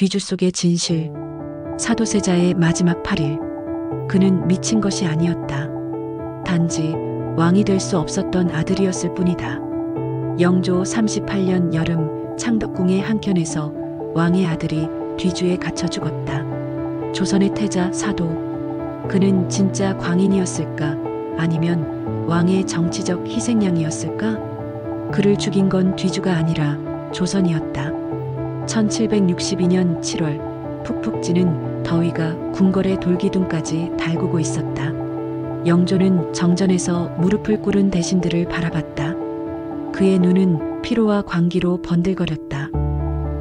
뒤주 속의 진실. 사도세자의 마지막 8일. 그는 미친 것이 아니었다. 단지 왕이 될 수 없었던 아들이었을 뿐이다. 영조 38년 여름 창덕궁의 한켠에서 왕의 아들이 뒤주에 갇혀 죽었다. 조선의 태자 사도. 그는 진짜 광인이었을까? 아니면 왕의 정치적 희생양이었을까? 그를 죽인 건 뒤주가 아니라 조선이었다. 1762년 7월 푹푹 찌는 더위가 궁궐의 돌기둥까지 달구고 있었다. 영조는 정전에서 무릎을 꿇은 대신들을 바라봤다. 그의 눈은 피로와 광기로 번들거렸다.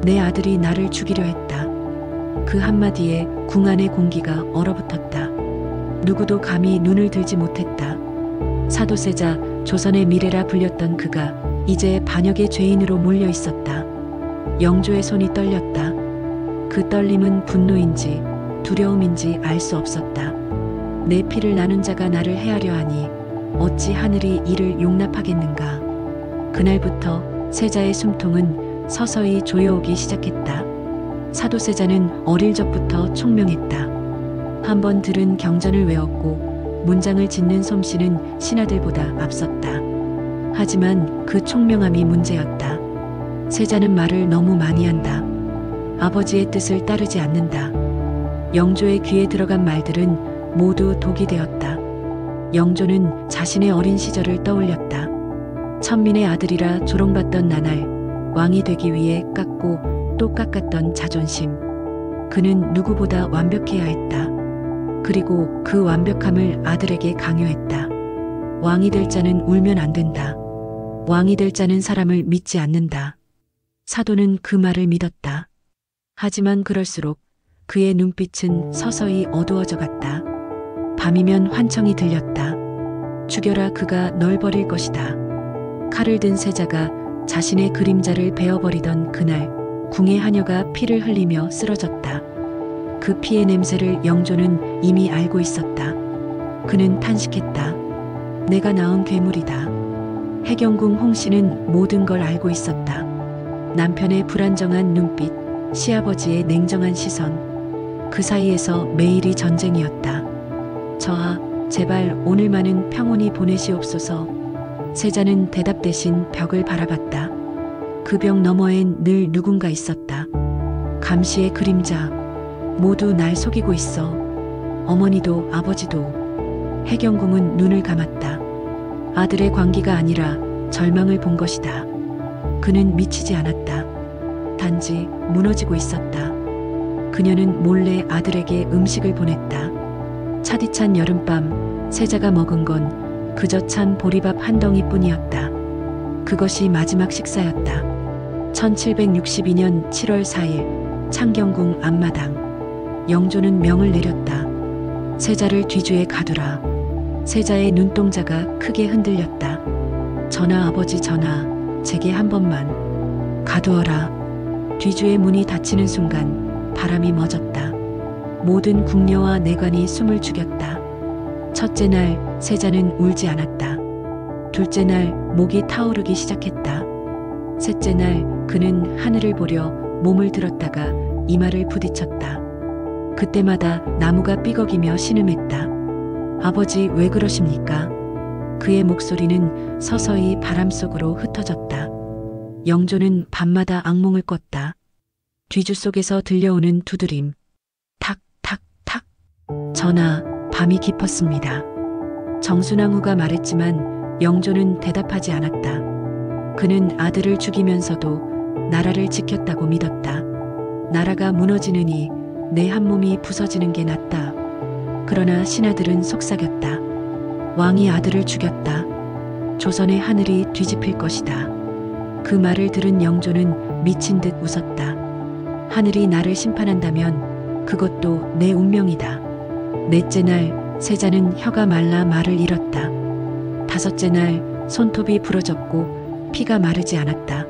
내 아들이 나를 죽이려 했다. 그 한마디에 궁 안의 공기가 얼어붙었다. 누구도 감히 눈을 들지 못했다. 사도세자 조선의 미래라 불렸던 그가 이제 반역의 죄인으로 몰려 있었다. 영조의 손이 떨렸다. 그 떨림은 분노인지 두려움인지 알 수 없었다. 내 피를 나눈 자가 나를 해하려 하니 어찌 하늘이 이를 용납하겠는가. 그날부터 세자의 숨통은 서서히 조여오기 시작했다. 사도세자는 어릴 적부터 총명했다. 한번 들은 경전을 외웠고 문장을 짓는 솜씨는 신하들보다 앞섰다. 하지만 그 총명함이 문제였다. 세자는 말을 너무 많이 한다. 아버지의 뜻을 따르지 않는다. 영조의 귀에 들어간 말들은 모두 독이 되었다. 영조는 자신의 어린 시절을 떠올렸다. 천민의 아들이라 조롱받던 나날 왕이 되기 위해 깎고 또 깎았던 자존심. 그는 누구보다 완벽해야 했다. 그리고 그 완벽함을 아들에게 강요했다. 왕이 될 자는 울면 안 된다. 왕이 될 자는 사람을 믿지 않는다. 사도는 그 말을 믿었다. 하지만 그럴수록 그의 눈빛은 서서히 어두워져 갔다. 밤이면 환청이 들렸다. 죽여라, 그가 널 버릴 것이다. 칼을 든 세자가 자신의 그림자를 베어버리던 그날 궁의 하녀가 피를 흘리며 쓰러졌다. 그 피의 냄새를 영조는 이미 알고 있었다. 그는 탄식했다. 내가 낳은 괴물이다. 해경궁 홍씨는 모든 걸 알고 있었다. 남편의 불안정한 눈빛, 시아버지의 냉정한 시선. 그 사이에서 매일이 전쟁이었다. 저하, 제발 오늘만은 평온히 보내시옵소서. 세자는 대답 대신 벽을 바라봤다. 그 벽 너머엔 늘 누군가 있었다. 감시의 그림자. 모두 날 속이고 있어. 어머니도 아버지도. 해경궁은 눈을 감았다. 아들의 광기가 아니라 절망을 본 것이다. 그는 미치지 않았다. 단지 무너지고 있었다. 그녀는 몰래 아들에게 음식을 보냈다. 차디찬 여름밤 세자가 먹은 건 그저 찬 보리밥 한 덩이뿐이었다. 그것이 마지막 식사였다. 1762년 7월 4일 창경궁 앞마당. 영조는 명을 내렸다. 세자를 뒤주에 가두라. 세자의 눈동자가 크게 흔들렸다. 전하, 아버지, 전하, 제게 한 번만 가두어라. 뒤주의 문이 닫히는 순간 바람이 멎었다. 모든 궁녀와 내관이 숨을 죽였다. 첫째 날 세자는 울지 않았다. 둘째 날 목이 타오르기 시작했다. 셋째 날 그는 하늘을 보려 몸을 들었다가 이마를 부딪혔다. 그때마다 나무가 삐걱이며 신음했다. 아버지, 왜 그러십니까? 그의 목소리는 서서히 바람 속으로 흩어졌다. 영조는 밤마다 악몽을 꿨다. 뒤주 속에서 들려오는 두드림. 탁, 탁, 탁. 전하, 밤이 깊었습니다. 정순왕후가 말했지만 영조는 대답하지 않았다. 그는 아들을 죽이면서도 나라를 지켰다고 믿었다. 나라가 무너지느니 내 한 몸이 부서지는 게 낫다. 그러나 신하들은 속삭였다. 왕이 아들을 죽였다. 조선의 하늘이 뒤집힐 것이다. 그 말을 들은 영조는 미친 듯 웃었다. 하늘이 나를 심판한다면 그것도 내 운명이다. 넷째 날 세자는 혀가 말라 말을 잃었다. 다섯째 날 손톱이 부러졌고 피가 마르지 않았다.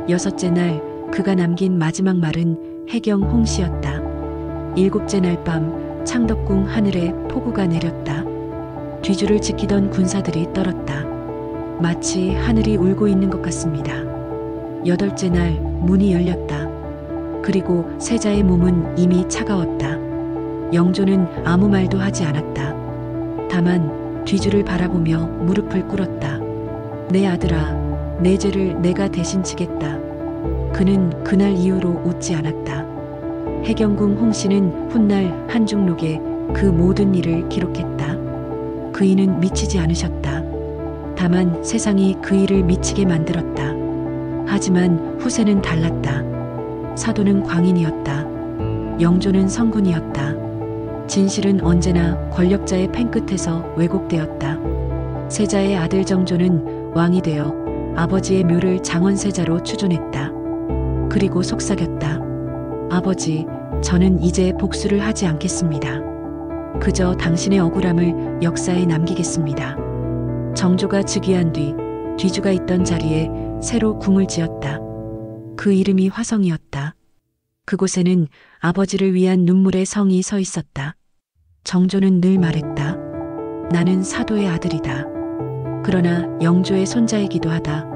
여섯째 날 그가 남긴 마지막 말은 해경 홍씨였다. 일곱째 날 밤 창덕궁 하늘에 폭우가 내렸다. 뒤주를 지키던 군사들이 떨었다. 마치 하늘이 울고 있는 것 같습니다. 여덟째 날 문이 열렸다. 그리고 세자의 몸은 이미 차가웠다. 영조는 아무 말도 하지 않았다. 다만 뒤주를 바라보며 무릎을 꿇었다. 내 아들아, 내 죄를 내가 대신 지겠다. 그는 그날 이후로 웃지 않았다. 해경궁 홍씨는 훗날 한중록에 그 모든 일을 기록했다. 그이는 미치지 않으셨다. 다만 세상이 그이를 미치게 만들었다. 하지만 후세는 달랐다. 사도는 광인이었다. 영조는 성군이었다. 진실은 언제나 권력자의 펜끝에서 왜곡되었다. 세자의 아들 정조는 왕이 되어 아버지의 묘를 장원세자로 추존했다. 그리고 속삭였다. 아버지, 저는 이제 복수를 하지 않겠습니다. 그저 당신의 억울함을 역사에 남기겠습니다. 정조가 즉위한 뒤 뒤주가 있던 자리에 새로 궁을 지었다. 그 이름이 화성이었다. 그곳에는 아버지를 위한 눈물의 성이 서 있었다. 정조는 늘 말했다. 나는 사도의 아들이다. 그러나 영조의 손자이기도 하다.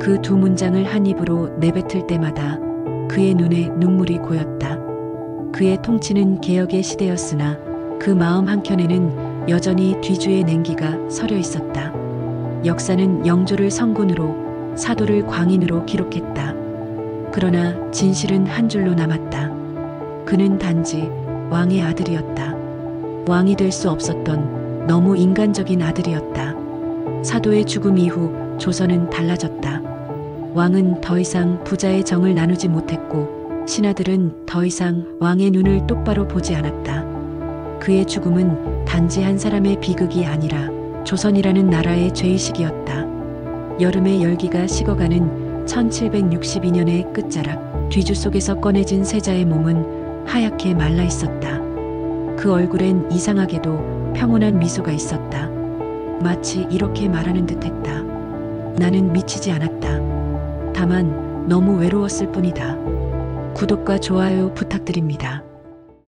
그 두 문장을 한 입으로 내뱉을 때마다 그의 눈에 눈물이 고였다. 그의 통치는 개혁의 시대였으나 그 마음 한켠에는 여전히 뒤주의 냉기가 서려 있었다. 역사는 영조를 성군으로, 사도를 광인으로 기록했다. 그러나 진실은 한 줄로 남았다. 그는 단지 왕의 아들이었다. 왕이 될 수 없었던 너무 인간적인 아들이었다. 사도의 죽음 이후 조선은 달라졌다. 왕은 더 이상 부자의 정을 나누지 못했고 신하들은 더 이상 왕의 눈을 똑바로 보지 않았다. 그의 죽음은 단지 한 사람의 비극이 아니라 조선이라는 나라의 죄의식이었다. 여름의 열기가 식어가는 1762년의 끝자락, 뒤주 속에서 꺼내진 세자의 몸은 하얗게 말라 있었다. 그 얼굴엔 이상하게도 평온한 미소가 있었다. 마치 이렇게 말하는 듯했다. 나는 미치지 않았다. 다만 너무 외로웠을 뿐이다. 구독과 좋아요 부탁드립니다.